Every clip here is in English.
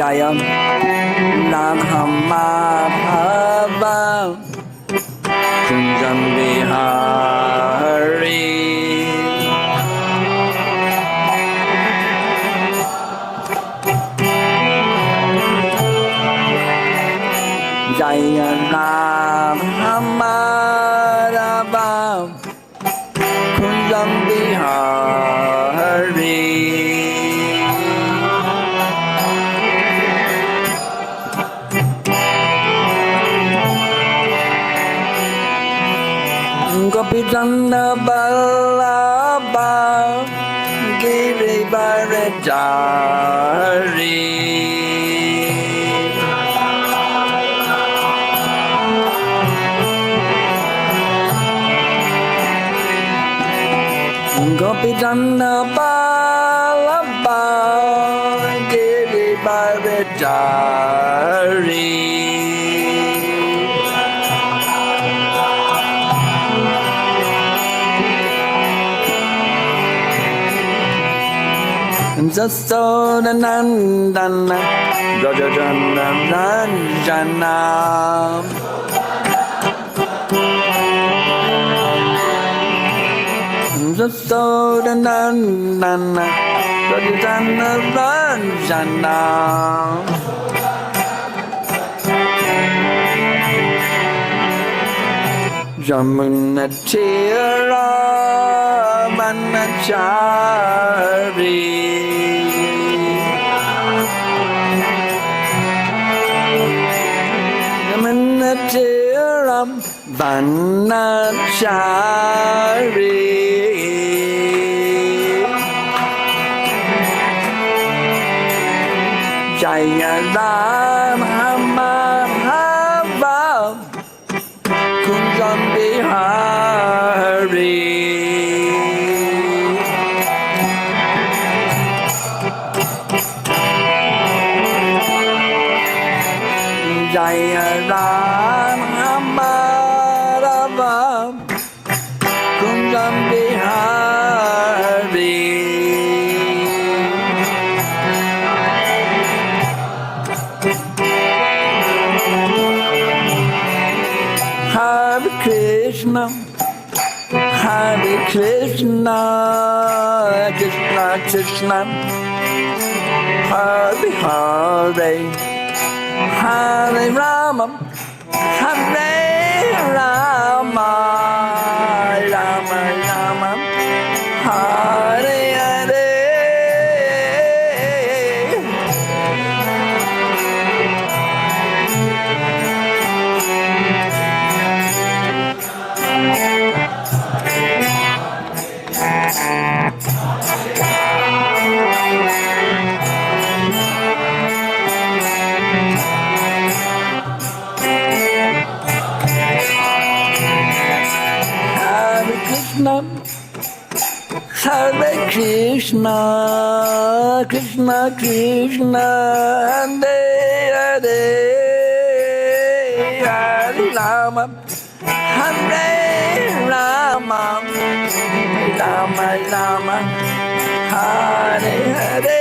Jaya Radha Madhava Kunjam Bihari Jaya Radha Madhava Kunjam Bihari Gopijana Ballabha Girivaradhari Gopijana Ballabha Girivaradhari Sasodanandana Rajajana Ranjana Sasodanandana Rajajana Ranjana Yamunatira Manachari Yamunatiram Vanachari Jaya Radha Madhava Kunjam Bihari Jaya Radha Madhava Kunjam Bihari Hare Krishna Hare Krishna Krishna Krishna Hare Hare Hare Rama Hare Rama Rama Rama Hare Hare Hare Krishna, Krishna Krishna, Hare Hare, Hare Rama, Hare Rama, Rama Rama, Hare Hare.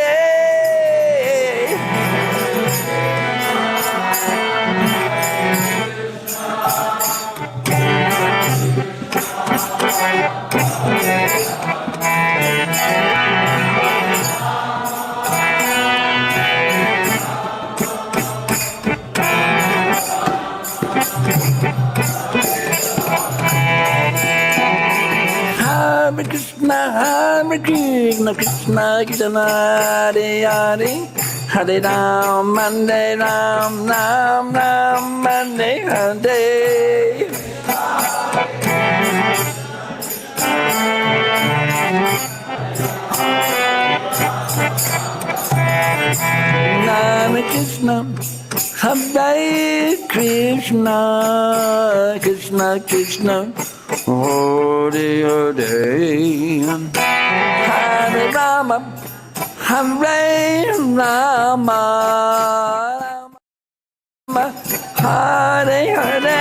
Hare Krishna, Hare Krishna, Krishna Krishna, Hare Hare, Hare Ram, Hare Ram, Ram Ram, Hare Hare. Hare Krishna, Hare Krishna, Krishna Krishna, Hare Hare, Hare Rama, Hare Rama, Rama Hare Hare.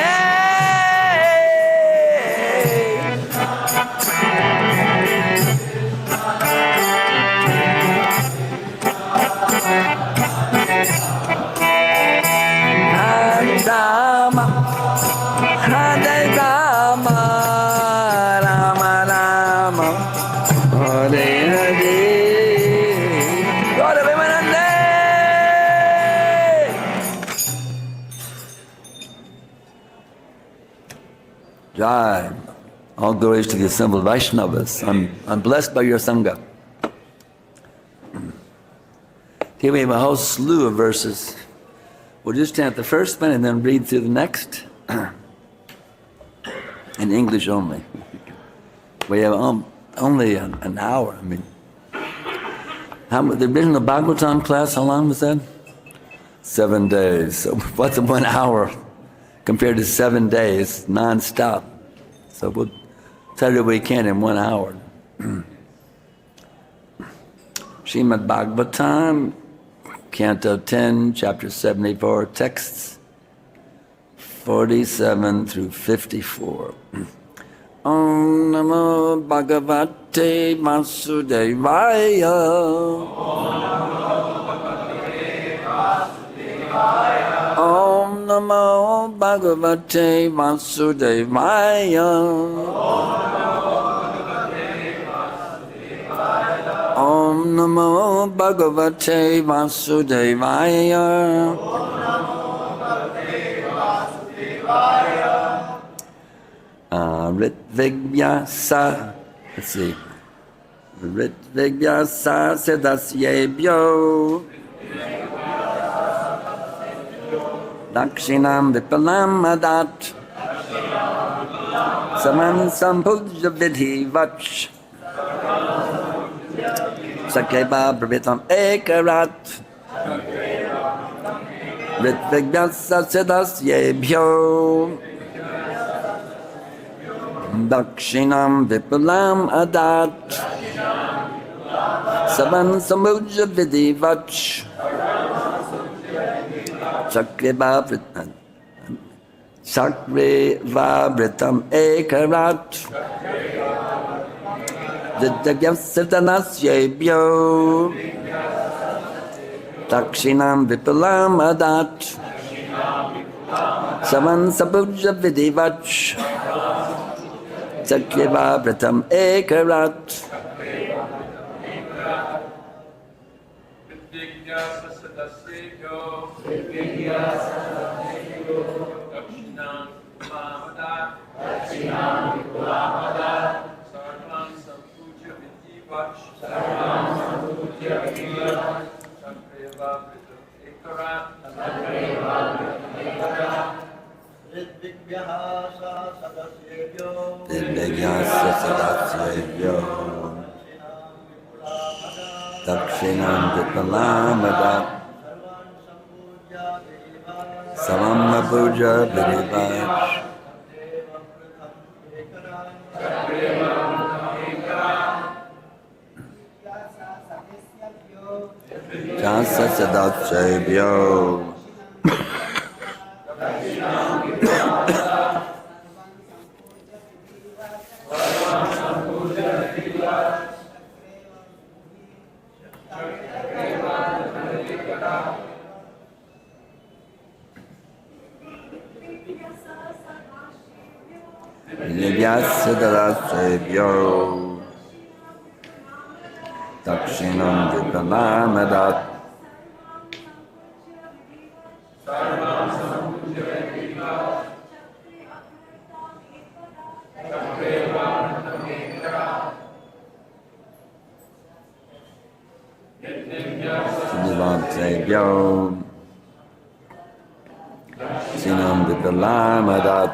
Jai. All glories to the assembled Vaishnavas. I'm blessed by your Sangha. Here we have a whole slew of verses. We'll just chant the first one and then read through the next in English only. We have only an hour. I mean, the original Bhagavatam class, how long was that? 7 days. So what's 1 hour compared to 7 days non-stop? So we'll try to do what we can in 1 hour. Srimad Bhagavatam, Canto 10, Chapter 74, texts 47 through 54. Om Namo Bhagavate Vasudevaya. Om Namo Bhagavate Vasudevaya. Om Namo Bhagavate Vasudevaya. ṛtvigbhyaḥ, let's see. ṛtvigbhyaḥ sa-sadasyebhyo. dakṣināṁ vipulām adāt. sarvān sampūjya vidhi-vac. cakre vabhṛtham eka-rāṭ. ṛtvigbhyaḥ sa-sadasyebhyo. dakṣināṁ vipulām adāt. sarvān sampūjya vidhi-vac. cakre vabhṛtham eka-rāṭ. vidhi-vac sa-sadasyebhyo. dakṣināṁ vipulām adāt. sarvān sampūjya vidhi-vac. cakre vabhṛtham eka-rāṭ. vidhi-vac sa-sadasyebhyo. dakṣināṁ vipulām adāt. sarvān sampūjya vidhi-vac. cakre vabhṛtham eka-rāṭ. vidhi-vac sa-sadasyebhyo. vidhi-vac sa-sadasyebhyo. dakṣināṁ vipulām adāt. sampūjya vidhi-vac. sa-sadasyebhyo. vidhi-vac sa-sadasyebhyo. dakṣināṁ vipulām adāt. vidhi-vac dakṣināṁ vipulām adāt.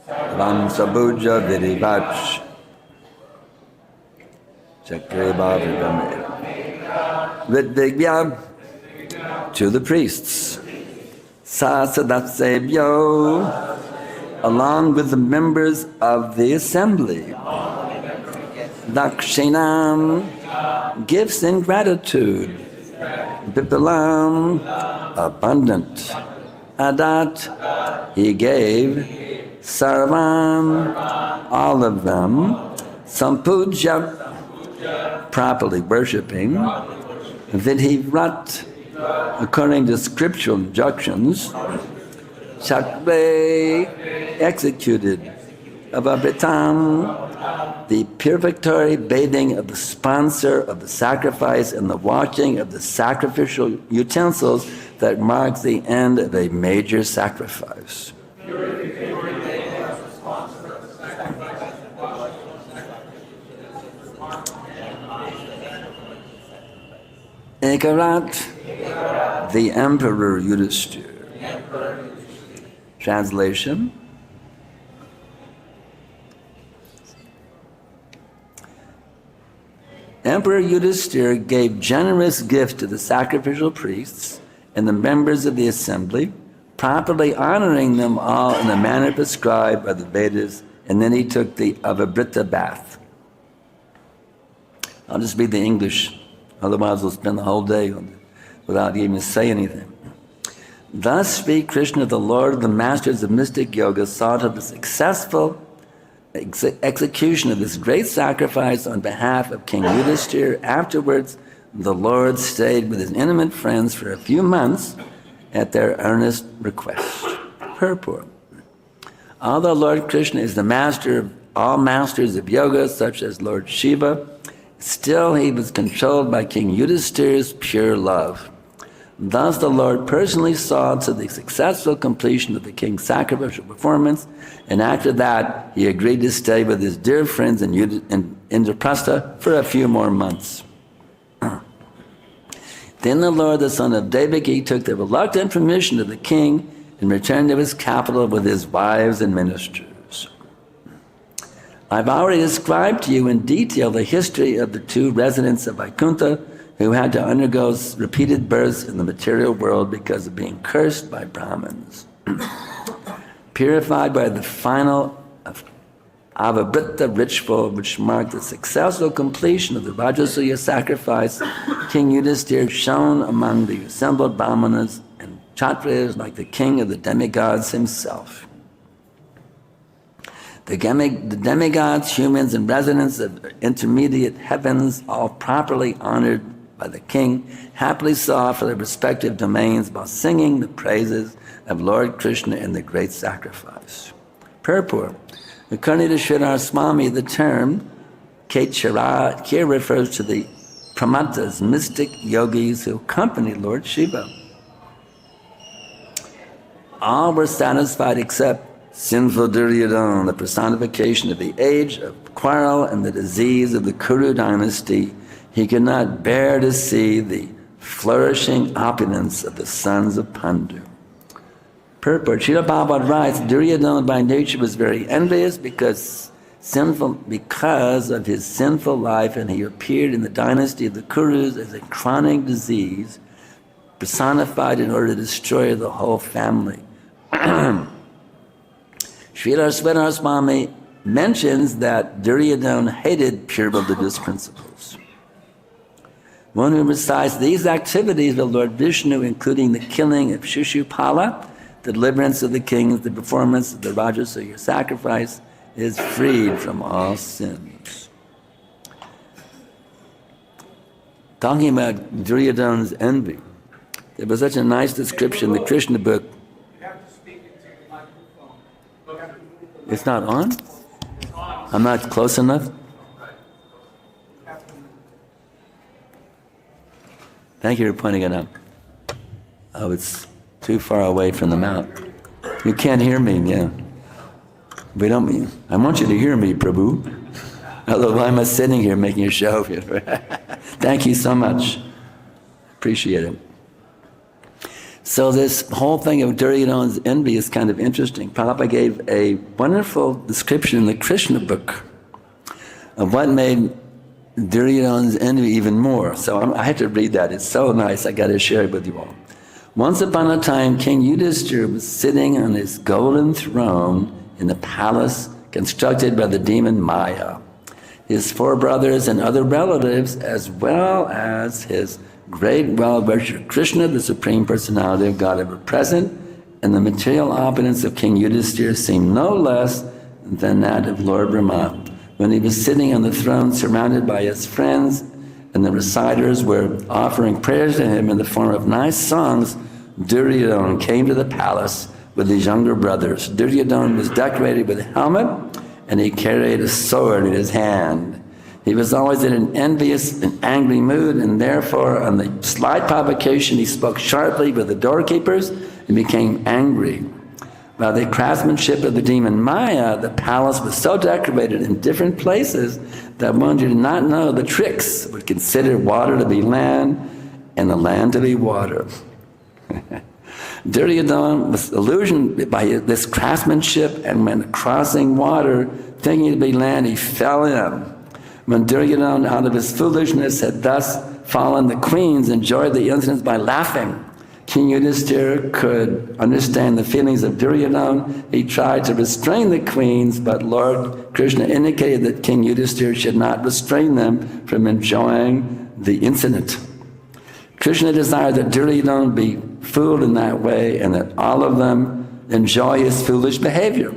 sarvān sampūjya vidhi-vac. cakre vabhṛtham. ṛtvigbhyaḥ to the priests. sa-sadasyebhyo, along with the members of the assembly. dakṣināṁ, gifts in gratitude. vipulām, abundant. adāt, he gave. sarvān, all of them. sampūjya, properly worshipping. vidhi-vac, according to scriptural injunctions. cakre, executed. avabhṛtham, the purificatory bathing of the sponsor of the sacrifice and the washing of the sacrificial utensils that mark the end of a major sacrifice. eka-rāṭ, the Emperor Yudhiṣṭhira. Translation. Emperor Yudhiṣṭhira gave generous gifts to the sacrificial priests and the members of the assembly, properly honoring them all in the manner prescribed by the Vedas, and then he took the avabhṛtha bath. I'll just read the English, otherwise we'll spend the whole day on it without even saying anything. Thus Sri Krishna, the Lord of the masters of mystic yoga, saw to the successful execution of this great sacrifice on behalf of King Yudhiṣṭhira. Afterwards, the Lord stayed with his intimate friends for a few months at their earnest request. Purport. Although Lord Krishna is the master of all masters of yoga, such as Lord Shiva, still he was controlled by King Yudhiṣṭhira's pure love. Thus the Lord personally saw to the successful completion of the king's sacrificial performance, and after that he agreed to stay with his dear friends in Indraprastha for a few more months. Then the Lord, the son of Devaki, took the reluctant permission of the king and returned to his capital with his wives and ministers. I've already described to you in detail the history of the two residents of Vaikuntha who had to undergo repeated births in the material world because of being cursed by Brahmins. Purified by the final avabhṛtha ritual, which marked the successful completion of the rajasuya sacrifice, King Yudhiṣṭhira shone among the assembled brahmanas and cakres like the king of the demigods himself. The demigods, humans, and residents of intermediate heavens, all properly honored by the king, happily saw for their respective domains while singing the praises of Lord Krishna in the great sacrifice. Purport. According to Sridhar Swami, the term eka-rāṭ here refers to the pramatas, mystic yogis who accompanied Lord Shiva. All were satisfied except sinful Duryodhana, the personification of the age of quarrel and the disease of the Kuru dynasty. He could not bear to see the flourishing opulence of the sons of Pandu. Purport. Srila Prabhupada writes, Duryodhana by nature was very envious because of his sinful life, and he appeared in the dynasty of the Kurus as a chronic disease, personified in order to destroy the whole family. Srila Sridhar Swami mentions that Duryodhana hated pure religious principles. One who recites these activities of Lord Vishnu, including the killing of Shishupala, the deliverance of the kings, the performance of the rajasuya sacrifice, is freed from all sins. Talking about Duryodhana's envy, there was such a nice description in the Krishna book. You have to speak into the microphone. It's not on? I'm not close enough? Thank you for pointing it out. Oh, it's too far away from the mouth. You can't hear me, yeah. We don't. I want you to hear me, Prabhu. Although why am I sitting here making a show here? Thank you so much. Appreciate it. So this whole thing of Duryodhana's envy is kind of interesting. Prabhupada gave a wonderful description in the Krishna book of what made Duryodhana's envy even more. So I have to read that. It's so nice. I got to share it with you all. Once upon a time, King Yudhiṣṭhira was sitting on his golden throne in the palace constructed by the demon Maya. His four brothers and other relatives, as well as his great well-wisher Krishna, the Supreme Personality of God, were present, and the material opulence of King Yudhiṣṭhira seemed no less than that of Lord Brahma. When he was sitting on the throne surrounded by his friends, and the reciters were offering prayers to him in the form of nice songs, Duryodhana came to the palace with his younger brothers. Duryodhana was decorated with a helmet, and he carried a sword in his hand. He was always in an envious and angry mood, and therefore on the slight provocation he spoke sharply with the doorkeepers and became angry. By the craftsmanship of the demon Maya, the palace was so decorated in different places that one who did not know the tricks would consider water to be land and the land to be water. Duryodhana was illusioned by this craftsmanship, and when crossing water, thinking to be land, he fell in. When Duryodhana, out of his foolishness, had thus fallen, the queens enjoyed the incidents by laughing. King Yudhiṣṭhira could understand the feelings of Duryodhana. He tried to restrain the queens, but Lord Krishna indicated that King Yudhiṣṭhira should not restrain them from enjoying the incident. Krishna desired that Duryodhana be fooled in that way and that all of them enjoy his foolish behavior.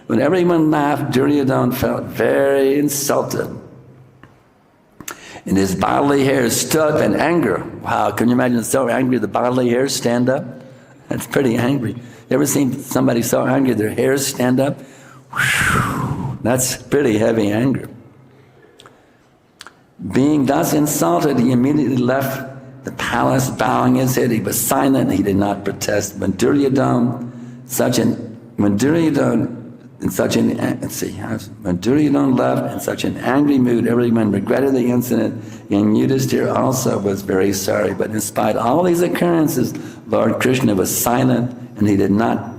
When everyone laughed, Duryodhana felt very insulted, and his bodily hairs stood up in anger. Wow, can you imagine so angry the bodily hairs stand up? That's pretty angry. You ever seen somebody so angry their hairs stand up? Whew, that's pretty heavy anger. Being thus insulted, he immediately left the palace, bowing his head. He was silent, he did not protest. When Duryodhana left in such an angry mood, everyone regretted the incident, and Yudhiṣṭhira also was very sorry. But in spite of all these occurrences, Lord Krishna was silent, and he did not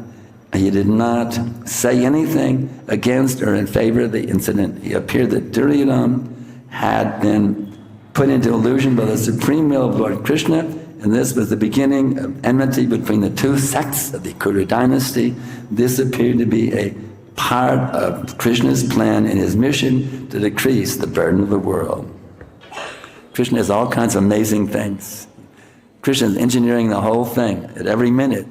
say anything against or in favor of the incident. He appeared that Duryodhana had been put into illusion by the supreme will of Lord Krishna, and this was the beginning of enmity between the two sects of the Kuru dynasty. This appeared to be a part of Krishna's plan and his mission to decrease the burden of the world. Krishna has all kinds of amazing things. Krishna is engineering the whole thing at every minute.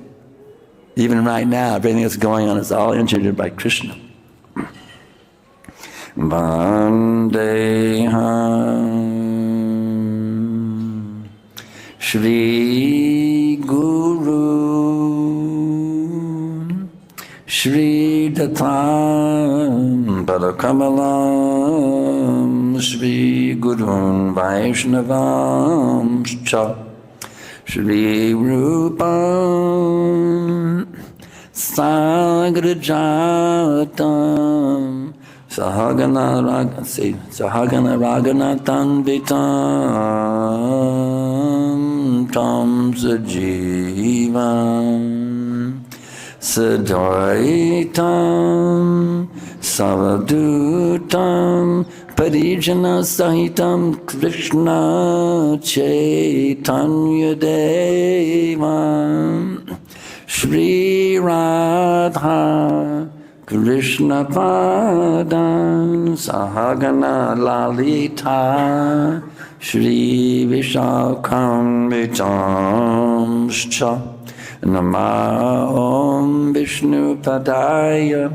Even right now, everything that's going on is all engineered by Krishna. Vandeham Shri Guru Shri Datam Padakamalam Shri Gurun Vaishnavam Cha Shri Rupam Sagrajatam Sahagana Raghunathan Vitam Tam Sajivam Sadaitam Savadutam Parijana Sahitam Krishna Chaitanya Devam Shri Radha Krishna Padan Sahagana Lalita Shri Vishakam Vitamscha Nama Om Vishnu Padaya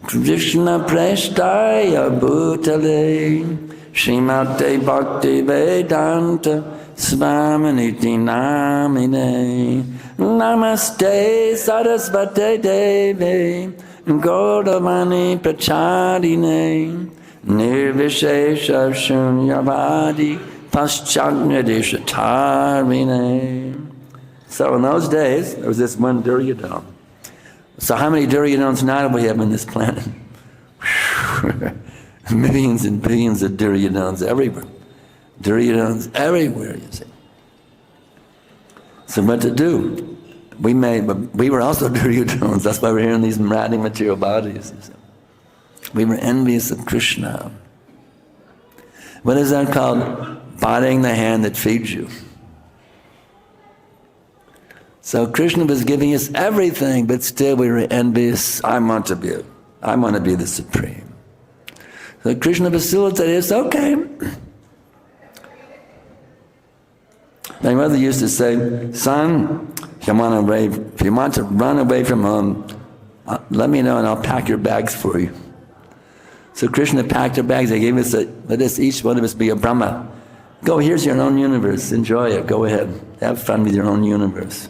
Krishna Prestaya Bhutale Srimate Bhakti Vedanta Svaminiti Namine Namaste Sarasvate Devi Gaudavani Prachadine Nirvishesha Shunyavadi Paschanyadishatarine. So in those days, there was this one Duryodhana. So how many Duryodanas now do we have on this planet? Millions and billions of Duryodanas everywhere. Duryodanas everywhere, you see. So what to do? We were also Duryodanas. That's why we're here in these marathi material bodies. You see. We were envious of Krishna. What is that called? Biting the hand that feeds you. So Krishna was giving us everything, but still we were envious. I want to be the supreme. So Krishna facilitated us. Okay. My mother used to say, son, if you want to run away from home, let me know and I'll pack your bags for you. So Krishna packed our bags. They gave us let us each one of us be a Brahma. Go, here's your own universe. Enjoy it. Go ahead. Have fun with your own universe.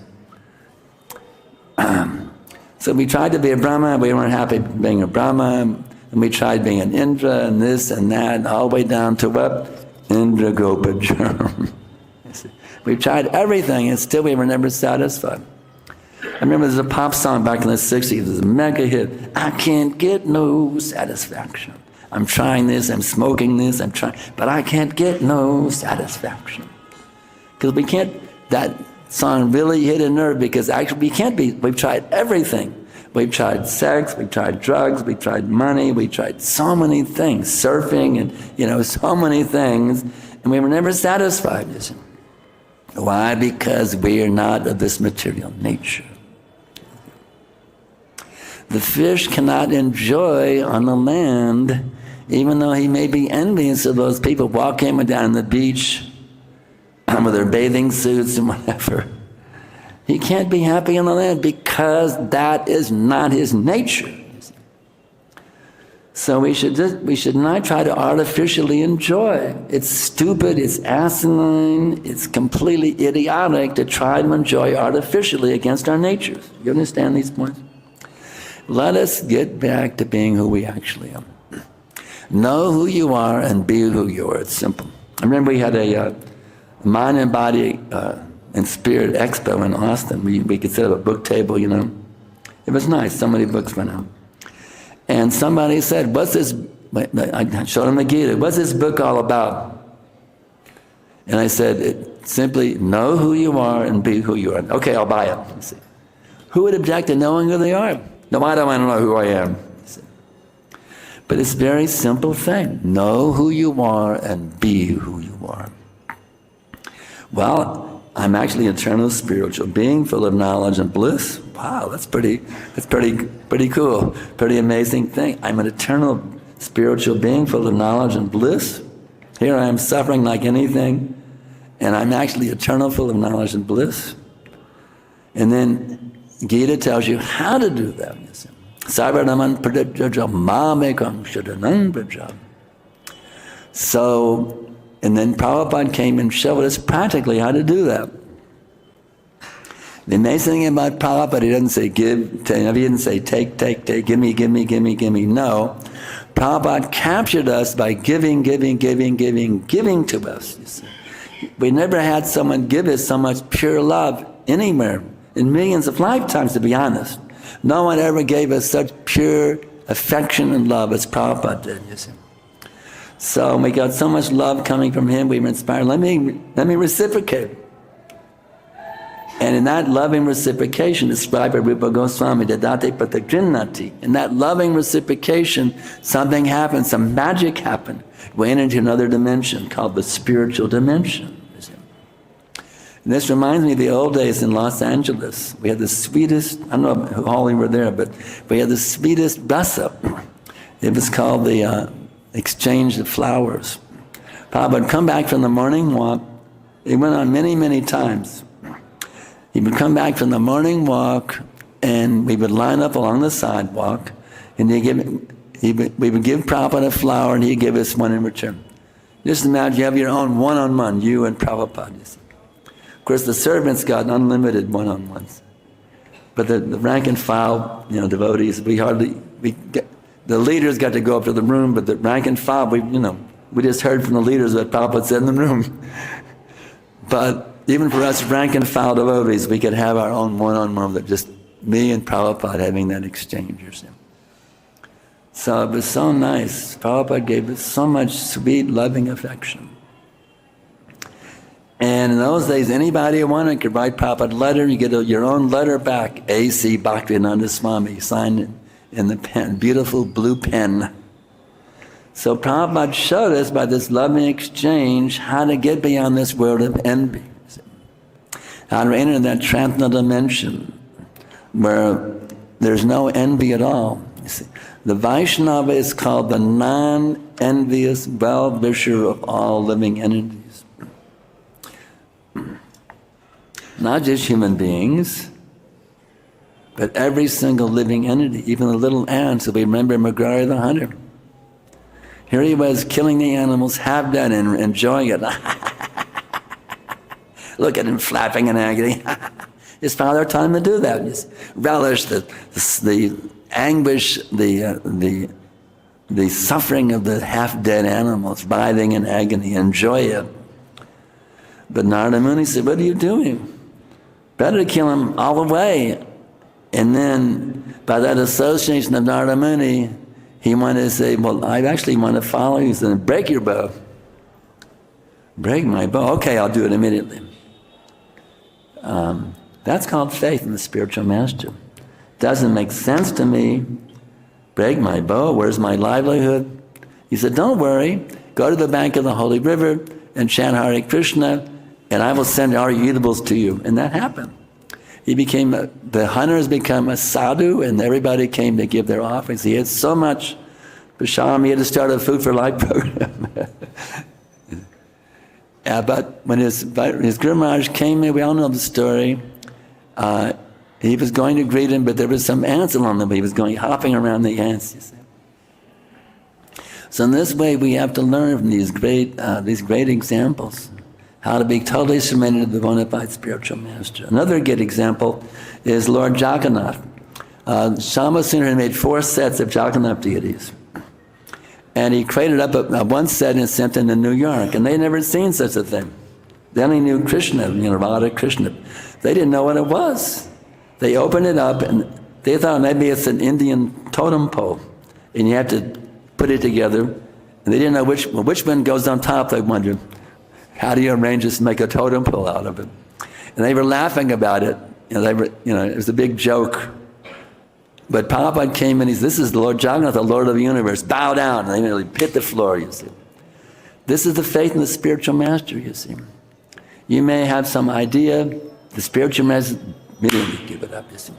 So we tried to be a Brahma. We weren't happy being a Brahma. And we tried being an Indra and this and that, all the way down to what? Indra Gopajam. We tried everything and still we were never satisfied. I remember there's a pop song back in the 60s, it was a mega hit. I can't get no satisfaction. I'm trying this, I'm smoking this, I'm trying, but I can't get no satisfaction. Because we can't that song really hit a nerve, because actually we can't be, we've tried everything. We've tried sex, we've tried drugs, we've tried money, we tried so many things, surfing and, so many things, and we were never satisfied. You see. Why? Because we are not of this material nature. The fish cannot enjoy on the land, even though he may be envious of those people walking down the beach with their bathing suits and whatever. He can't be happy on the land because that is not his nature. So we should not try to artificially enjoy. It's stupid, it's asinine, it's completely idiotic to try to enjoy artificially against our natures. You understand these points? Let us get back to being who we actually are. Know who you are and be who you are. It's simple. I remember we had a mind and body and spirit expo in Austin. We could set up a book table, It was nice. So many books went out. And somebody said, what's this? I showed him the Gita. What's this book all about? And I said, simply know who you are and be who you are. Okay, I'll buy it. You see. Who would object to knowing who they are? No, I don't want to know who I am. But it's a very simple thing. Know who you are and be who you are. Well, I'm actually an eternal spiritual being full of knowledge and bliss. Wow, that's pretty cool. Pretty amazing thing. I'm an eternal spiritual being full of knowledge and bliss. Here I am suffering like anything, and I'm actually eternal, full of knowledge and bliss. And then Gita tells you how to do that. Sarvān pradipjajam māmekam sharanam brajam. So, and then Prabhupada came and showed us practically how to do that. The amazing thing about Prabhupada, he doesn't say give, he didn't say take, give me. No. Prabhupada captured us by giving to us. You see. We never had someone give us so much pure love anywhere in millions of lifetimes, to be honest. No one ever gave us such pure affection and love as Prabhupada did, you see. So we got so much love coming from him, we were inspired, let me reciprocate. And in that loving reciprocation, described by Rupa Goswami, dadate pratakrinnati, in that loving reciprocation, something happened, some magic happened. We entered into another dimension called the spiritual dimension. And this reminds me of the old days in Los Angeles. We had the sweetest, I don't know how all you were there, but we had the sweetest rasa. It was called the exchange of flowers. Prabhupada would come back from the morning walk. It went on many, many times. He would come back from the morning walk, and we would line up along the sidewalk, and we would give Prabhupada a flower, and he'd give us one in return. Just imagine you have your own one-on-one, you and Prabhupada. Of course, the servants got unlimited one-on-ones, but the rank and file, devotees, the leaders got to go up to the room, but the rank and file, we just heard from the leaders what Prabhupada said in the room. But even for us rank and file devotees, we could have our own one-on-one, that just me and Prabhupada having that exchange. So it was so nice. Prabhupada gave us so much sweet, loving affection. And in those days, anybody who wanted could write Prabhupada a letter. You get your own letter back. A.C. Bhaktivedanta Swami, signed in the pen, beautiful blue pen. So Prabhupada showed us by this loving exchange how to get beyond this world of envy. How to enter that transcendental dimension where there's no envy at all. You see, the Vaishnava is called the non-envious well-wisher of all living entities. Not just human beings, but every single living entity, even the little ants. So we remember Mrigari the hunter. Here he was killing the animals, half dead and enjoying it. Look at him flapping in agony. His father taught him to do that. Just relish the anguish, the suffering of the half-dead animals, writhing in agony, enjoy it. But Narada Muni said, what are you doing? Better to kill him all the way. And then, by that association of Narada Muni, he wanted to say, well, I actually want to follow you. He said, break your bow. Break my bow. Okay, I'll do it immediately. That's called faith in the spiritual master. Doesn't make sense to me. Break my bow, where's my livelihood? He said, don't worry, go to the bank of the holy river and chant Hare Krishna, and I will send our eatables to you. And that happened. The hunters become a sadhu, and everybody came to give their offerings. He had so much prasham, he had to start a food for life program. But when his Guru Maharaj came in, we all know the story. He was going to greet him, but there was some ants along the way. He was hopping around the ants, you see. So in this way, we have to learn from these great examples how to be totally submitted to the bona fide spiritual master. Another good example is Lord Jagannath. Shama Sundar made 4 sets of Jagannath deities. And he created up one set and sent them to New York, and they never seen such a thing. They only knew Krishna, Radha Krishna. They didn't know what it was. They opened it up, and they thought maybe it's an Indian totem pole, and you have to put it together. And they didn't know which one goes on top. They wondered, how do you arrange this to make a totem pole out of it? And they were laughing about it. It was a big joke. But Prabhupada came and he said, this is the Lord Jagannath, the Lord of the universe. Bow down. And they nearly hit the floor, you see. This is the faith in the spiritual master, you see. You may have some idea, the spiritual master, immediately give it up, you see.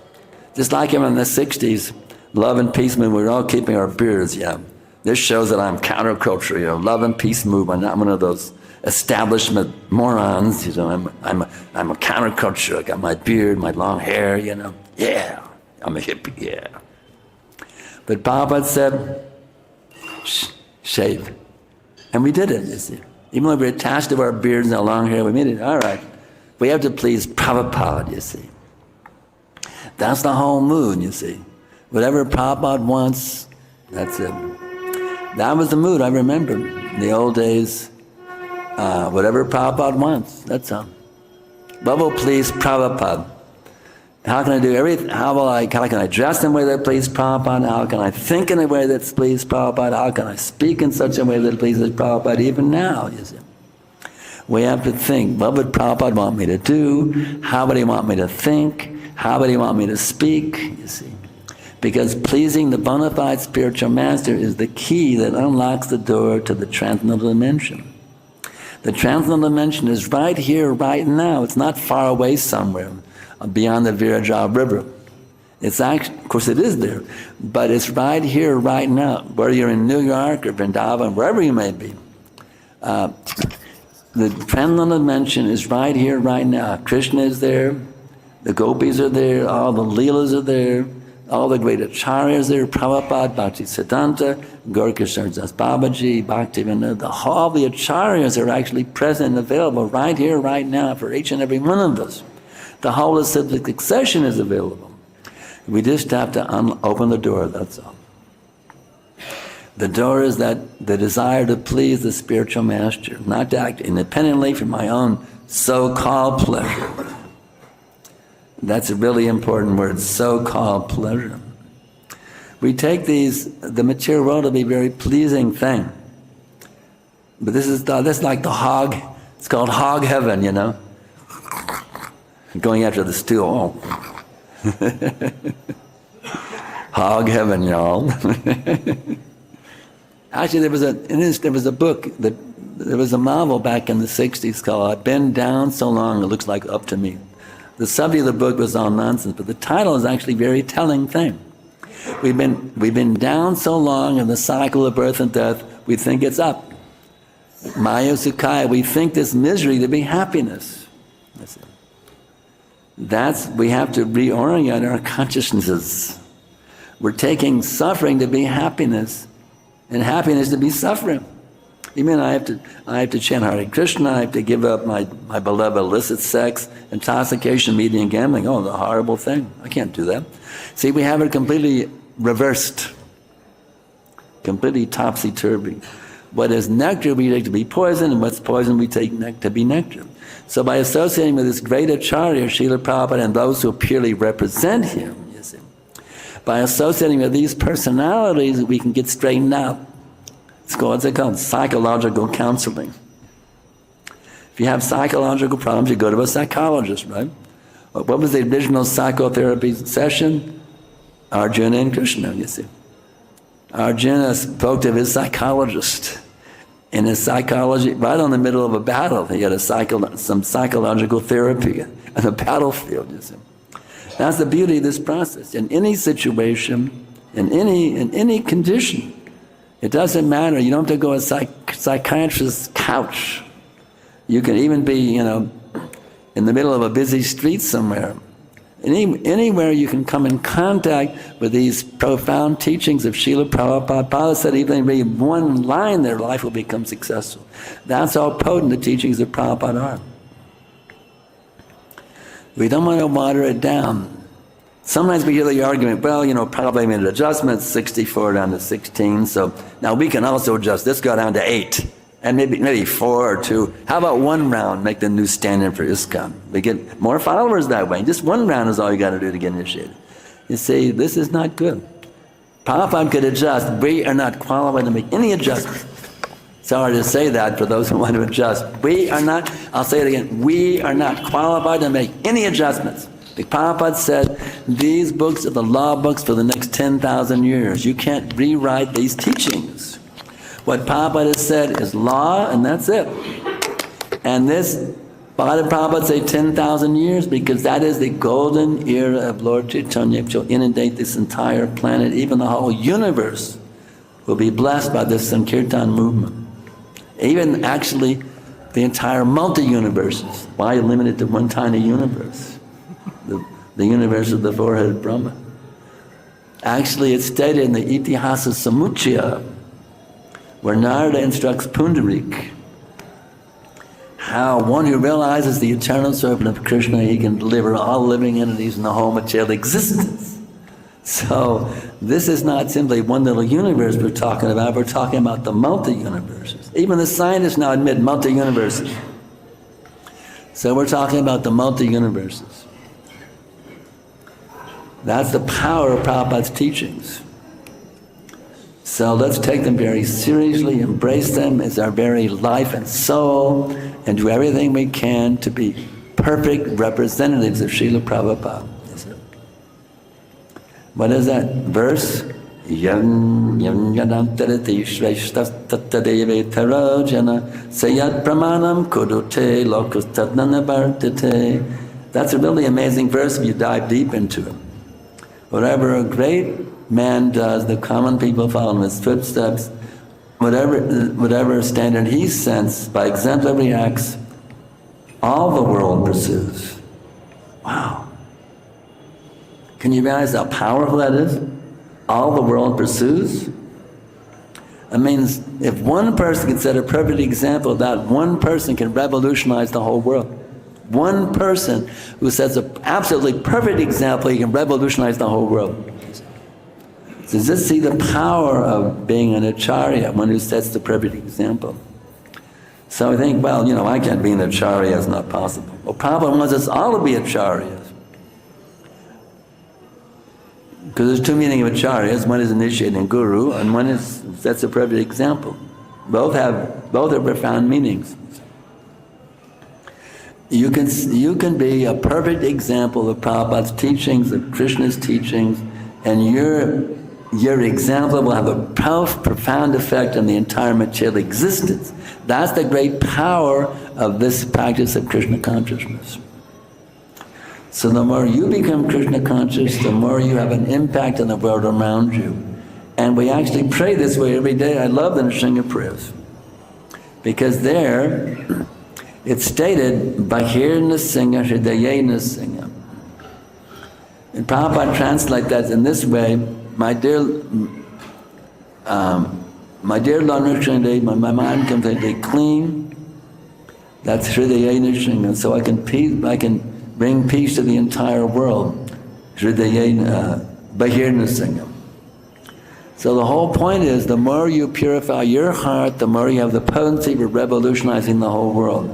Just like him in the 60s, love and peace movement, we were all keeping our beards, yeah. This shows that I'm counterculture, love and peace movement. I'm not one of those establishment morons, I'm a counterculture. I got my beard, my long hair, yeah. I'm a hippie, yeah. But Prabhupada said, shave. And we did it, you see. Even though we were attached to our beards and our long hair, we made it, all right. We have to please Prabhupada, you see. That's the whole mood, you see. Whatever Prabhupada wants, that's it. That was the mood, I remember. In the old days, whatever Prabhupada wants, that's all. What will please Prabhupada? How can I do everything? How can I dress in a way that pleases Prabhupada? How can I think in a way that pleases Prabhupada? How can I speak in such a way that pleases Prabhupada? Even now, you see. We have to think, what would Prabhupada want me to do? How would he want me to think? How would he want me to speak? You see. Because pleasing the bona fide spiritual master is the key that unlocks the door to the transcendental dimension. The transcendental dimension is right here, right now. It's not far away somewhere beyond the Virajal River. It's actually, of course it is there, but it's right here, right now. Whether you're in New York or Vrindavan, wherever you may be. The transcendental dimension is right here, right now. Krishna is there, the gopis are there, all the leelas are there, all the great acharyas there, Prabhupada, Bhaktisiddhanta, Gaurkishore Das Babaji, Bhaktivinoda, all the acharyas are actually present and available right here, right now for each and every one of us. The whole of civic succession is available. We just have to open the door, that's all. The door is that the desire to please the spiritual master, not to act independently for my own so-called pleasure. That's a really important word, so-called pleasure. We take the material world to be a very pleasing thing. But this is like the hog, it's called hog heaven, Going after the stool, hog heaven, y'all. Actually, there was a book, there was a novel back in the 60s called I've Been Down So Long It Looks Like Up to Me. The subject of the book was all nonsense, but the title is actually a very telling thing. We've been down so long in the cycle of birth and death, we think it's up. Maya Sukhaya, we think this misery to be happiness. We have to reorient our consciousnesses. We're taking suffering to be happiness, and happiness to be suffering. You mean I have to chant Hare Krishna, I have to give up my beloved illicit sex, intoxication, media, and gambling. Oh, the horrible thing. I can't do that. See, we have it completely reversed, completely topsy-turvy. What is nectar we take to be poison, and what's poison we take to be nectar. So by associating with this great acharya, Srila Prabhupada, and those who purely represent him, you see, by associating with these personalities, we can get straightened out. It's called psychological counseling. If you have psychological problems, you go to a psychologist, right? What was the original psychotherapy session? Arjuna and Krishna, you see. Arjuna spoke to his psychologist. In his psychology, right on the middle of a battle, he had some psychological therapy on the battlefield, you see. That's the beauty of this process. In any situation, in any condition, it doesn't matter. You don't have to go to a psychiatrist's couch. You can even be, in the middle of a busy street somewhere. Anywhere you can come in contact with these profound teachings of Srila Prabhupada. Prabhupada said even if they read one line, their life will become successful. That's how potent the teachings of Prabhupada are. We don't want to water it down. Sometimes we hear the argument, well, Prabhupada made adjustments, 64 down to 16, so now we can also adjust. This go down to 8. And maybe 4 or 2. How about one round, make the new standard for ISKCON? We get more followers that way. Just one round is all you got to do to get initiated. You see, this is not good. Prabhupada could adjust. We are not qualified to make any adjustment. Sorry to say that for those who want to adjust. We are not, I'll say it again, we are not qualified to make any adjustments. The Prabhupada said, these books are the law books for the next 10,000 years. You can't rewrite these teachings. What Prabhupada has said is law, and that's it. And this, why did Prabhupada say 10,000 years? Because that is the golden era of Lord Chaitanya, which will inundate this entire planet. Even the whole universe will be blessed by this Sankirtan movement. Even actually the entire multi-universes. Why limit it to one tiny universe? The universe of the four-headed Brahma. Actually, it's stated in the Yudhiṣṭhira, where Narada instructs Pundarik how one who realizes the eternal servant of Krishna, he can deliver all living entities in the whole material existence. So this is not simply one little universe we're talking about the multi-universes. Even the scientists now admit multi-universes. So we're talking about the multi-universes. That's the power of Prabhupada's teachings. So let's take them very seriously, embrace them as our very life and soul, and do everything we can to be perfect representatives of Srila Prabhupada. What is that verse? Yam yadantarati shreshtas tattadeve tarojana sayat pramanam kudote lokus tadnanavartate. That's a really amazing verse if you dive deep into it. Whatever a great man does, the common people follow in his footsteps. Whatever standard he sets by exemplary acts, all the world pursues. Wow. Can you realize how powerful that is? All the world pursues? It means if one person can set a perfect example, that one person can revolutionize the whole world. One person who sets an absolutely perfect example, he can revolutionize the whole world. So just see the power of being an acharya, one who sets the perfect example. So I think, well, I can't be an acharya, it's not possible. Well, Prabhupada wants us all to be acharyas. Because there's two meanings of acharyas. One is initiating guru, and one is sets a perfect example. Both are profound meanings. You can be a perfect example of Prabhupada's teachings, of Krishna's teachings, and your example will have a profound effect on the entire material existence. That's the great power of this practice of Krishna consciousness. So the more you become Krishna conscious, the more you have an impact on the world around you. And we actually pray this way every day. I love the Nrsimha prayers. Because there, it's stated, Bhagavatam Hridayena. And Prabhupada translates that in this way, my dear Lord Nrsimha, my mind completely clean. That's Hridayena, so I can bring peace to the entire world. Hridayena, Bhagavatam. So the whole point is, the more you purify your heart, the more you have the potency for revolutionizing the whole world.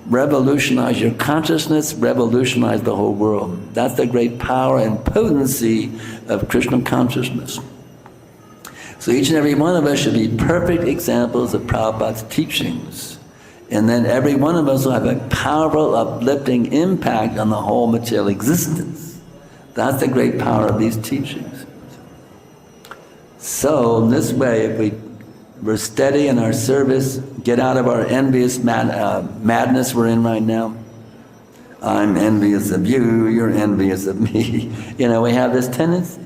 Revolutionize your consciousness, revolutionize the whole world. That's the great power and potency of Krishna consciousness. So each and every one of us should be perfect examples of Prabhupada's teachings And then every one of us will have a powerful, uplifting impact on the whole material existence. That's the great power of these teachings. So in this way, if we're steady in our service, get out of our envious madness we're in right now. I'm envious of you, you're envious of me. You know, we have this tendency.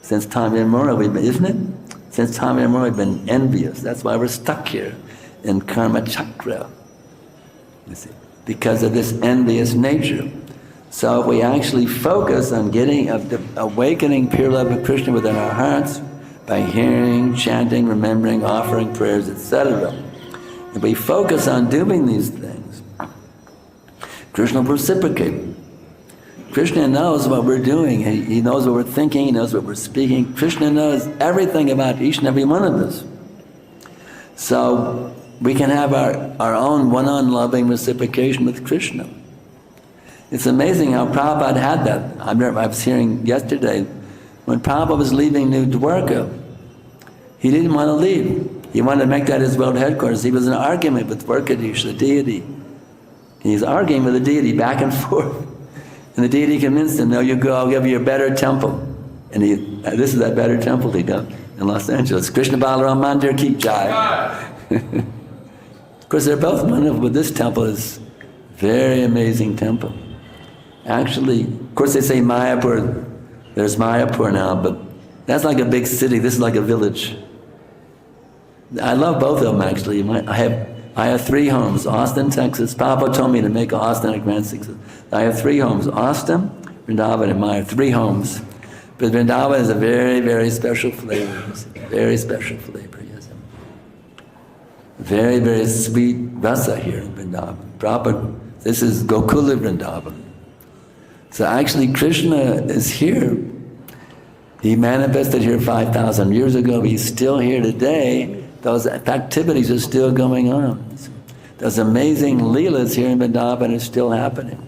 Since time immemorial, isn't it? Since time immemorial, we've been envious. That's why we're stuck here in karma chakra, you see, because of this envious nature. So if we actually focus on awakening pure love of Krishna within our hearts by hearing, chanting, remembering, offering prayers, etc. If we focus on doing these things, Krishna will reciprocate. Krishna knows what we're doing. He knows what we're thinking, he knows what we're speaking. Krishna knows everything about each and every one of us. So we can have our own one-on loving reciprocation with Krishna. It's amazing how Prabhupada had that. I was hearing yesterday, when Prabhupada was leaving New Dwarka, he didn't want to leave. He wanted to make that his world headquarters. He was in an argument with Dwarkadish, the deity. He's arguing with the deity back and forth. And the deity convinced him, no, you go, I'll give you a better temple. And this is that better temple he got in Los Angeles. Krishna Balaram Mandir Ki Jai. Of course, they're both wonderful, but this temple is a very amazing temple. Actually, of course they say Mayapur, there's Mayapur now, but that's like a big city, this is like a village. I love both of them actually. I have 3 homes, Austin, Texas. Papa told me to make Austin a grand success. I have 3 homes, Austin, Vrindavan, and Maya, 3 homes. But Vrindavan is a very, very special flavor. Very special flavor, yes. Very, very sweet rasa here in Vrindavan. This is Gokula Vrindavan. So actually Krishna is here. He manifested here 5,000 years ago. He's still here today. Those activities are still going on. Those amazing leelas here in Vrindavan are still happening.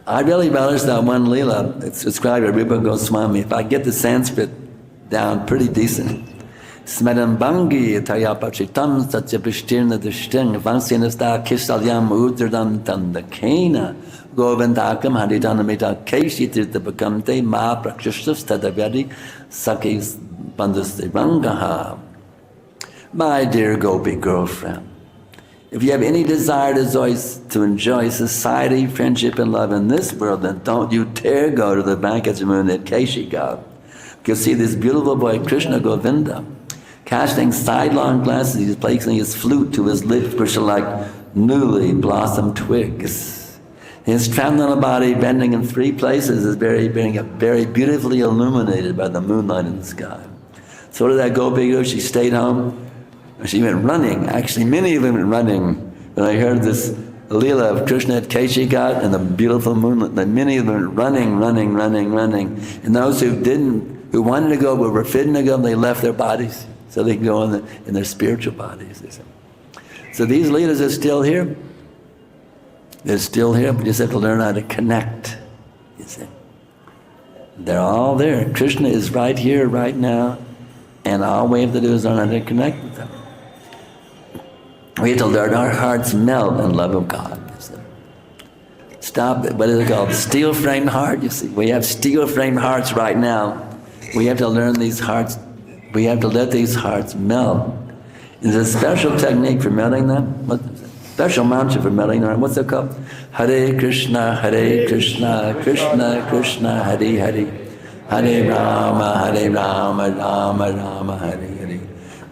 I really relish that one leela. It's described by Rupa Goswami. If I get the Sanskrit down pretty decent. Smedam bangi tayapachitam satyapishtirna dishtin vansinasta kisalyam udradam tandakena govindakam haridanamita keshi tirtapakamte ma prakshishtas tadavyadi sakis bandhusrivangaha. My dear gopi girlfriend, if you have any desire to enjoy society, friendship, and love in this world, then don't you dare go to the banquets moon at Keshika. You'll see this beautiful boy, Krishna Govinda, casting sidelong glances. He's placing his flute to his lips, which are like newly blossomed twigs. His transcendental body, bending in 3 places, is very beautifully illuminated by the moonlight in the sky. So what did that gopi do? She stayed home. She went running. Actually, many of them went running. When I heard this leela of Krishna at Keshigat and the beautiful moonlight, many of them went running. And those who wanted to go but were forbidden to go, they left their bodies so they could go in their spiritual bodies. So these leelas are still here. They're still here, but you just have to learn how to connect, you see. They're all there. Krishna is right here, right now, and all we have to do is learn how to connect with them. We have to learn our hearts melt in love of God. Stop it. What is it called? Steel-framed heart, you see. We have steel-framed hearts right now. We have to learn these hearts. We have to let these hearts melt. There's a special technique for melting them. Special mantra for melting them. What's it called? Hare Krishna, Krishna Krishna, Hare Hare. Hare Rama, Rama Rama, Hare Hare.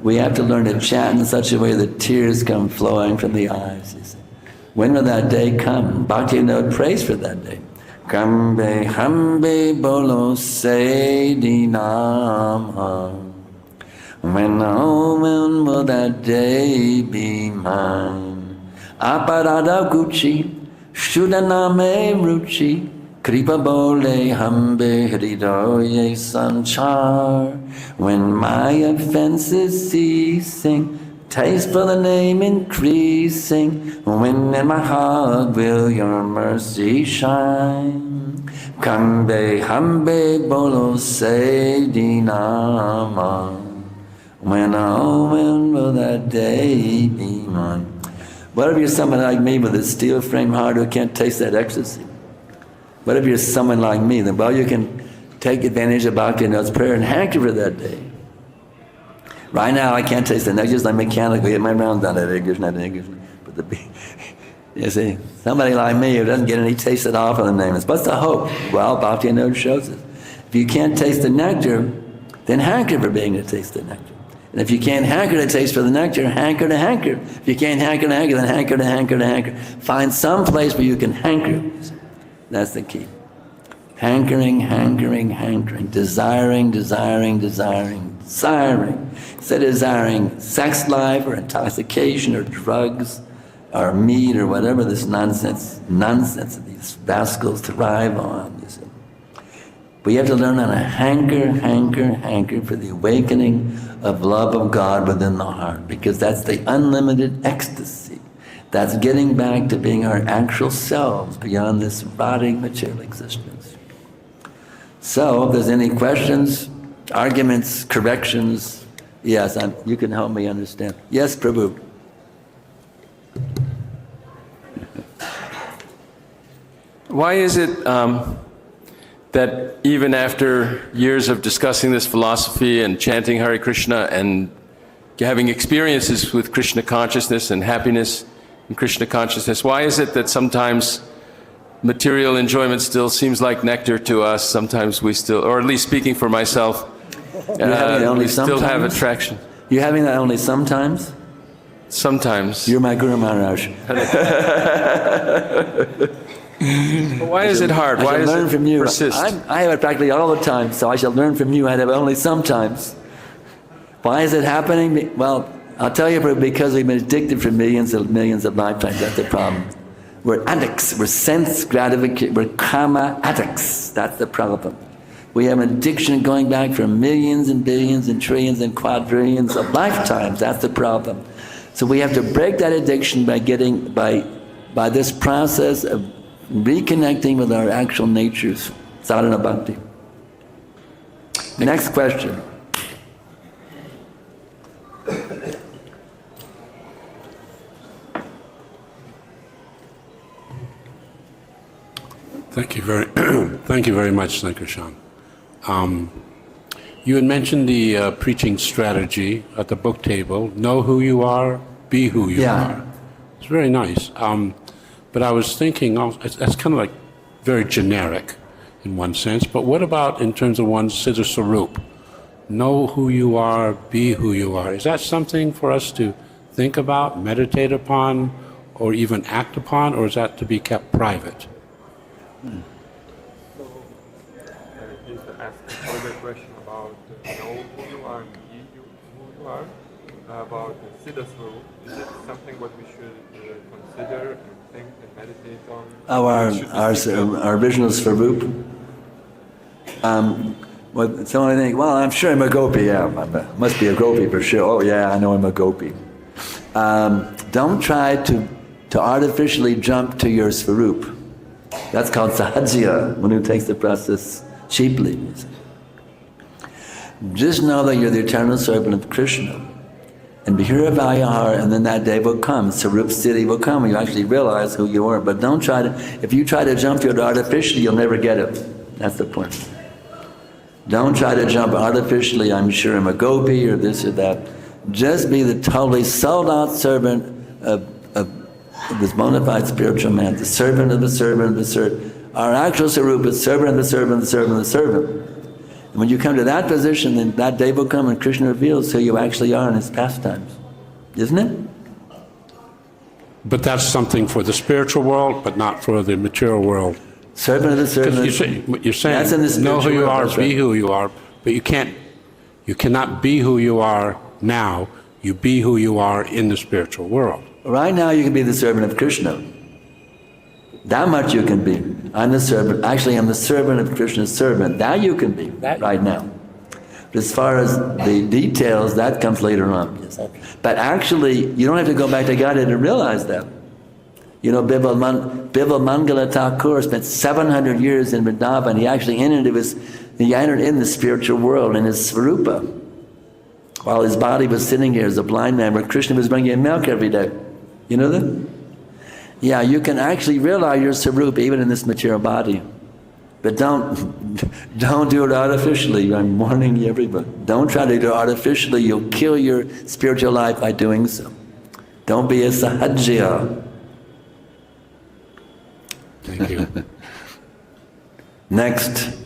We have to learn to chant in such a way that tears come flowing from the eyes. You see. When will that day come? Bhakti-Vinod prays for that day. Kambe hambe bolo se nama. When will that day be mine? Aparada gucci, shudaname ruchi, kripa bole hambe hridoye sanchar. When my offenses ceasing, taste for the name increasing, when in my heart will your mercy shine? Kambe hambe bolo se dinama. When will that day be mine? What if you're someone like me with a steel frame heart who can't taste that ecstasy? What if you're someone like me? Then, well, you can take advantage of Bhaktivinoda's prayer and hanker for that day. Right now, I can't taste the nectar, just I mechanically get my rounds on it. But you see, somebody like me who doesn't get any taste at all from the name. What's the hope? Well, Bhaktivinoda shows us. If you can't taste the nectar, then hanker for being to taste the nectar. And if you can't hanker to taste for the nectar, hanker to hanker. If you can't hanker to hanker, then hanker to hanker to hanker. Find some place where you can hanker. That's the key. Hankering, hankering, hankering. Desiring, desiring, desiring, desiring. Instead of desiring sex life or intoxication or drugs or meat or whatever this nonsense that these rascals thrive on. You see. We have to learn how to hanker, hanker, hanker for the awakening of love of God within the heart, because that's the unlimited ecstasy. That's getting back to being our actual selves beyond this rotting material existence. So, if there's any questions, arguments, corrections, yes, you can help me understand. Yes, Prabhu. Why is it that even after years of discussing this philosophy and chanting Hare Krishna and having experiences with Krishna consciousness and happiness in Krishna consciousness, why is it that sometimes material enjoyment still seems like nectar to us? Sometimes we still, or at least speaking for myself, we still have attraction. You're having that only sometimes? Sometimes. You're my Guru Maharaj. Why is it hard? Why does it persist? I have it practically all the time, so I shall learn from you. I have it only sometimes. Why is it happening? Well, I'll tell you, because we've been addicted for millions of lifetimes. That's the problem. We're addicts. We're sense gratification. We're karma addicts. That's the problem. We have an addiction going back for millions and billions and trillions and quadrillions of lifetimes. That's the problem. So we have to break that addiction by this process of reconnecting with our actual natures, sadhana bhakti. Next question. Thank you very much, Sankarshan. You had mentioned the preaching strategy at the book table. Know who you are, be who you are. It's very nice. But I was thinking, that's kind of like very generic in one sense, but what about in terms of one's siddha swarup? Know who you are, be who you are. Is that something for us to think about, meditate upon, or even act upon, or is that to be kept private? So, just to ask a further question about know who you are, be who you are, about the siddha swarup. Is it something what we should consider and think and meditate on? Our original swarup. Someone think, well, I'm sure I'm a gopi. Yeah, I must be a gopi for sure. Oh yeah, I know I'm a gopi. Don't try to artificially jump to your swarup. That's called sahajya, one who takes the process cheaply. Just know that you're the eternal servant of Krishna. And vidhi-vac, and then that day will come. Sarup Siddhi will come. You actually realize who you are. But don't try to, if you try to jump to it artificially, you'll never get it. That's the point. Don't try to jump artificially, I'm sure I'm a gopi or this or that. Just be the totally sold out servant of this bona fide spiritual man, the servant of the servant of the servant. Our actual sarup is servant of the servant of the servant of the servant. And when you come to that position, then that day will come and Krishna reveals who you actually are in his pastimes. Isn't it? But that's something for the spiritual world, but not for the material world. Servant of the servant. You're saying know who you are, be who you are, but you cannot be who you are now. You be who you are in the spiritual world. Right now you can be the servant of Krishna. That much you can be. I'm the servant. Actually, I'm the servant of Krishna's servant. That you can be right now. But as far as the details, that comes later on. But actually, you don't have to go back to Godhead to realize that. You know, Bival Mangala Thakur spent 700 years in Vrindavan. He actually entered in the spiritual world in his svarupa. While his body was sitting here as a blind man, where Krishna was bringing him milk every day. You know that? Yeah, you can actually realize your sarup even in this material body. But don't do it artificially. I'm warning everybody. Don't try to do it artificially. You'll kill your spiritual life by doing so. Don't be a sahajya. Thank you. Next.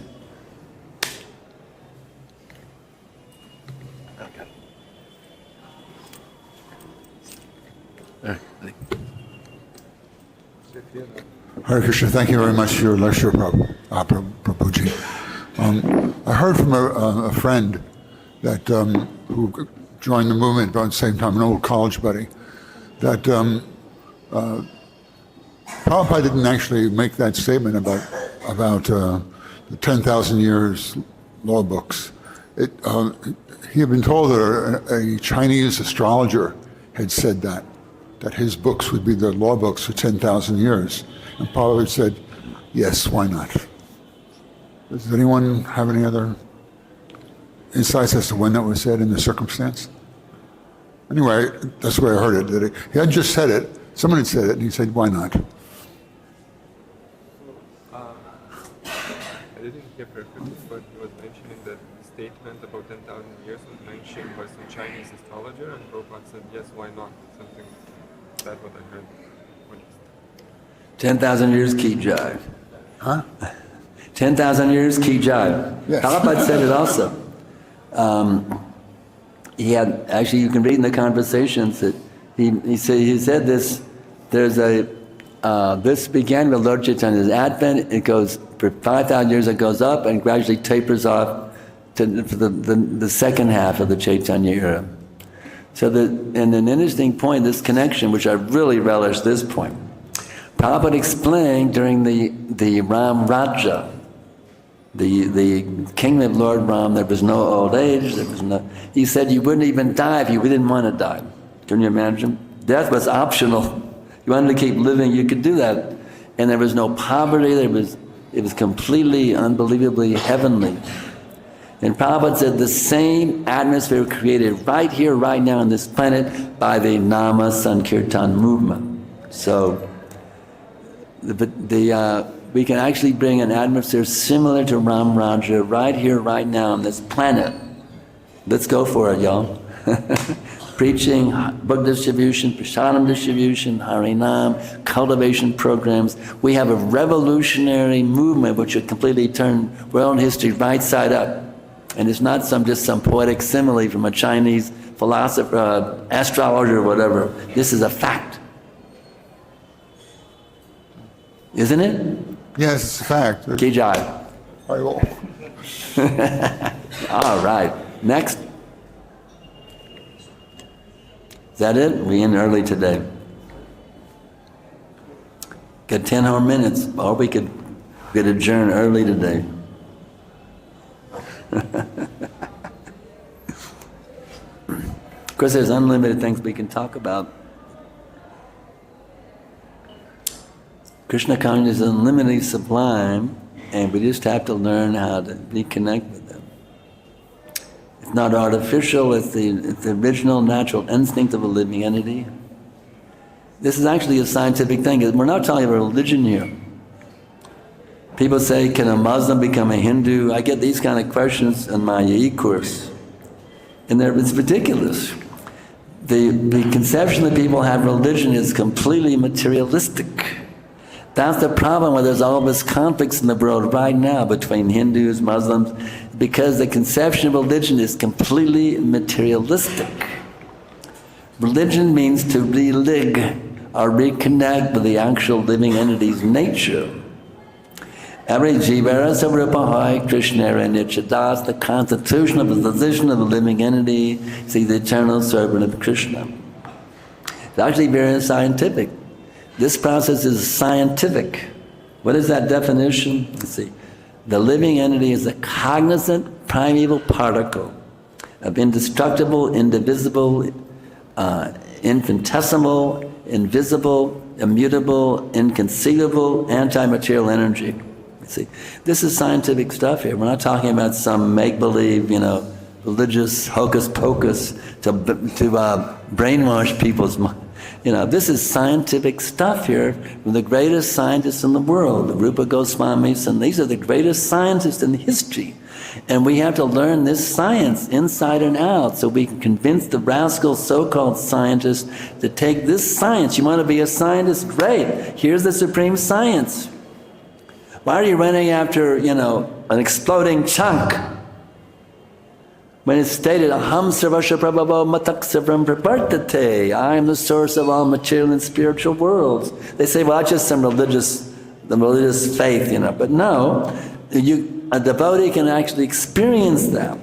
Hare Krishna, thank you very much for your lecture, Prabhuji. I heard from a friend that who joined the movement about the same time, an old college buddy, that Prabhupada didn't actually make that statement about the 10,000 years law books. He had been told that a Chinese astrologer had said that his books would be the law books for 10,000 years. And Prabhupada said, yes, why not? Does anyone have any other insights as to when that was said in the circumstance? Anyway, that's the way I heard it. That he had just said it, someone had said it, and he said, why not? I didn't hear perfectly, but he was mentioning that the statement about 10,000 years was mentioned by some Chinese astrologer, and Prabhupada said, yes, why not? Something, that's what I heard. 10,000 years ki jai. Huh? 10,000 years ki jai. Yes. Prabhupada said it also. He had, actually you can read in the conversations that he said this, there's this began with Lord Chaitanya's advent, it goes, for 5,000 years it goes up and gradually tapers off for the second half of the Chaitanya era. So and an interesting point, this connection, which I really relish this point, Prabhupada explained during the Ram Raja, the kingdom of Lord Ram, there was no old age, he said you wouldn't even die if you didn't want to die. Can you imagine? Death was optional. You wanted to keep living, you could do that. And there was no poverty, it was completely, unbelievably heavenly. And Prabhupada said the same atmosphere created right here, right now on this planet by the Nama Sankirtan movement. So, we can actually bring an atmosphere similar to Ram Raja right here, right now on this planet. Let's go for it, y'all. Preaching, book distribution, prasadam distribution, Harinam, cultivation programs. We have a revolutionary movement which would completely turn world history right side up. And it's not just some poetic simile from a Chinese philosopher, astrologer, or whatever. This is a fact. Isn't it? Yes, it's a fact. Ki jai. I will. All right. Next. Is that it? We in early today. Got 10 more minutes, or we could adjourn early today. Of course, there's unlimited things we can talk about. Krishna consciousness is unlimitedly sublime, and we just have to learn how to reconnect with them. It's not artificial, it's the original natural instinct of a living entity. This is actually a scientific thing. We're not talking about religion here. People say, can a Muslim become a Hindu? I get these kind of questions in my e-course. And it's ridiculous. The conception that people have religion is completely materialistic. That's the problem where there's all this conflicts in the world right now between Hindus, Muslims, because the conception of religion is completely materialistic. Religion means to relig, or reconnect with the actual living entity's nature. Every jivara sarupa Krishna and Nichadas, the constitution of the position of the living entity, is the eternal servant of Krishna. It's actually very scientific. This process is scientific. What is that definition? Let's see. The living entity is a cognizant primeval particle of indestructible, indivisible, infinitesimal, invisible, immutable, inconceivable, anti-material energy. See, this is scientific stuff here. We're not talking about some make-believe, religious hocus pocus to brainwash people's mind. this is scientific stuff here from the greatest scientists in the world, the Rupa Goswamis, and these are the greatest scientists in history. And we have to learn this science inside and out so we can convince the rascal so-called scientists to take this science. You want to be a scientist? Great. Here's the supreme science. Why are you running after, an exploding chunk? When it's stated, Aham sarvasya prabhavo mataksavram vabhṛthate, I am the source of all material and spiritual worlds. They say, well, that's just the religious faith, But no, a devotee can actually experience that.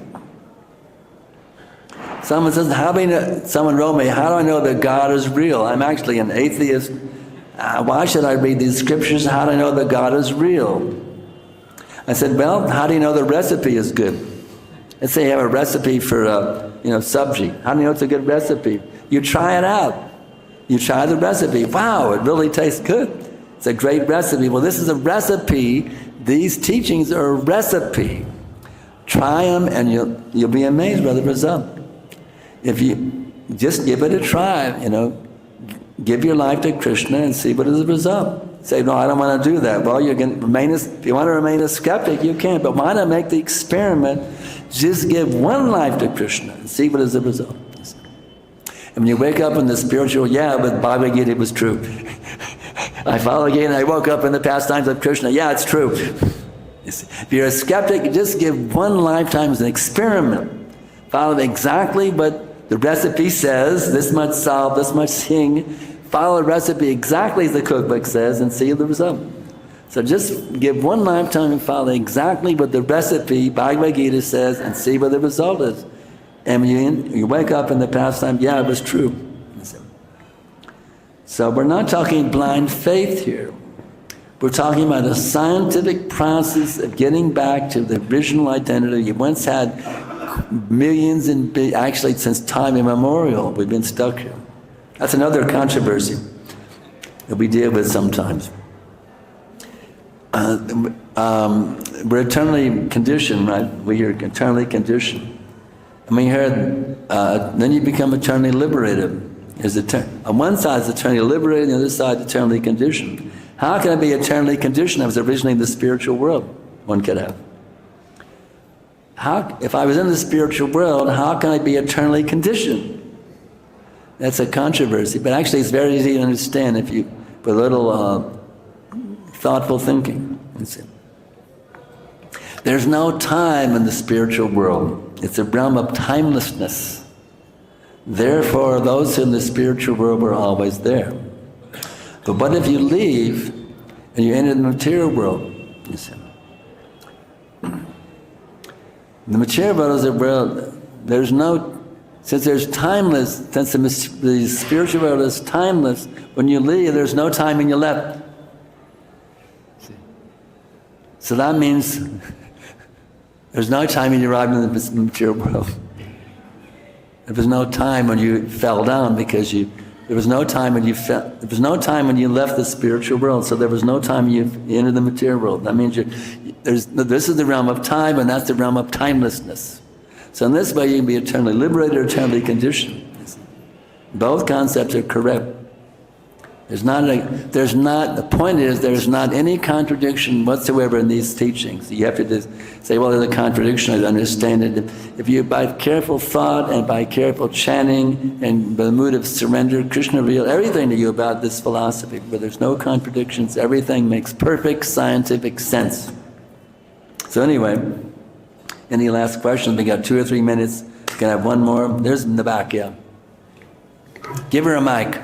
Someone says, someone wrote me, how do I know that God is real? I'm actually an atheist. Why should I read these scriptures? How do I know that God is real? I said, well, how do you know the recipe is good? Let's say you have a recipe for, sabji. How do you know it's a good recipe? You try it out. You try the recipe. Wow, it really tastes good. It's a great recipe. Well, this is a recipe. These teachings are a recipe. Try them and you'll be amazed by the result. If you just give it a try, give your life to Krishna and see what is the result. Say, no, I don't want to do that. Well, if you want to remain a skeptic, you can, but why not make the experiment? Just give one life to Krishna and see what is the result. And when you wake up in the spiritual, with Bhagavad Gita it was true. I follow again, I woke up in the pastimes of Krishna, it's true. If you're a skeptic, just give one lifetime as an experiment. Follow exactly what the recipe says, this much salt, this much hing. Follow the recipe exactly as the cookbook says and see the result. So just give one lifetime and follow exactly what the recipe, Bhagavad Gita says, and see what the result is. And you wake up in the pastime, it was true. So we're not talking blind faith here. We're talking about a scientific process of getting back to the original identity you once had. Millions and actually since time immemorial, we've been stuck here. That's another controversy that we deal with sometimes. We're eternally conditioned, right? We hear eternally conditioned. And we heard, then you become eternally liberated. On one side it's eternally liberated, on the other side eternally conditioned. How can I be eternally conditioned? I was originally in the spiritual world, one could have. If I was in the spiritual world, how can I be eternally conditioned? That's a controversy, but actually it's very easy to understand if you put a little thoughtful thinking. There's no time in the spiritual world. It's a realm of timelessness. Therefore, those in the spiritual world were always there. But what if you leave and you enter the material world? The material world is a world, since there's timeless, since the spiritual world is timeless, when you leave, there's no time when you left. So that means there's no time when you arrived in the material world. There was no time when you fell down because there was no time when there was no time when you left the spiritual world, so there was no time you entered the material world. That means this is the realm of time, and that's the realm of timelessness. So in this way you can be eternally liberated or eternally conditioned. Both concepts are correct. The point is there's not any contradiction whatsoever in these teachings. You have to just say, well, there's a contradiction, I understand it. If you, by careful thought and by careful chanting and by the mood of surrender, Krishna reveals everything to you about this philosophy, but there's no contradictions, everything makes perfect scientific sense. So anyway, any last questions? We got 2 or 3 minutes. Can I have one more? There's in the back, yeah. Give her a mic.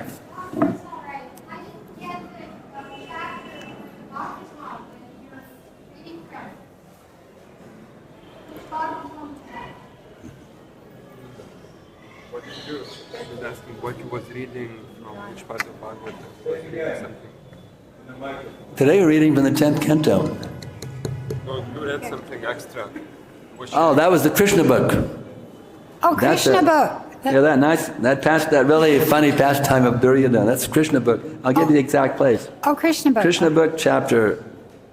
What did you do? I was asking what you was reading from which part of Bhagavatam. Was you reading something? Today we're reading from the 10th canto. No, you read something extra. That was the Krishna book. Oh, Krishna book. That really funny pastime of Duryodhana. That's Krishna book. I'll give you the exact place. Oh, Krishna book. Krishna book, chapter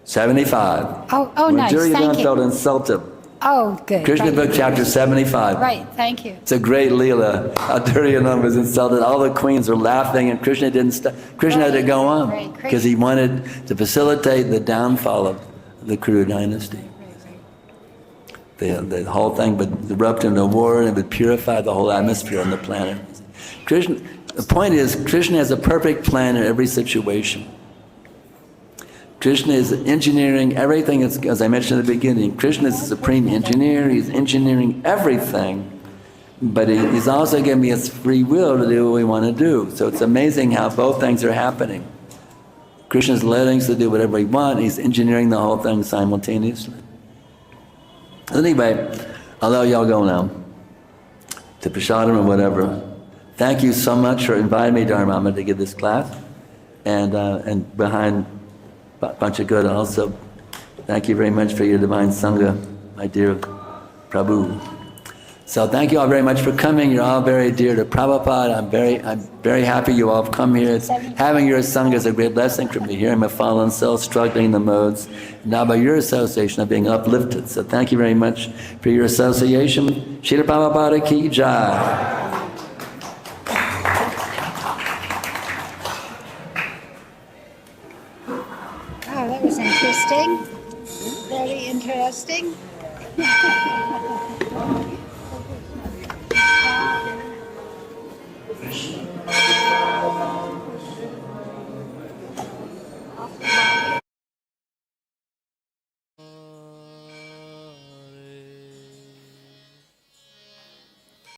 75. Oh, nice. Duryodhana Thank you. felt insulted. Oh, good. Krishna right. book, chapter 75. Right, thank you. It's a great Leela. How Duryodhana was insulted. All the queens were laughing, and Krishna didn't stop. Krishna had to go on Right. because he wanted to facilitate the downfall of the Kuru dynasty. The whole thing would erupt into war, and it would purify the whole atmosphere on the planet. Krishna. The point is, Krishna has a perfect plan in every situation. Krishna is engineering everything, as I mentioned at the beginning. Krishna is the supreme engineer, he's engineering everything, but he's also giving us free will to do what we want to do. So it's amazing how both things are happening. Krishna's letting us to do whatever we want, he's engineering the whole thing simultaneously. Anyway, I'll let y'all go now to prasadam or whatever. Thank you so much for inviting me, Dharma, to give this class, and behind a bunch of good also. Thank you very much for your divine sangha, my dear Prabhu. So thank you all very much for coming. You're all very dear to Prabhupada. I'm very happy you all have come here. Having your sangha is a great blessing for me. Here I'm a fallen soul struggling in the modes. Now by your association I'm being uplifted. So thank you very much for your association. Srila Prabhupada ki jai. Oh, that was interesting. Very interesting.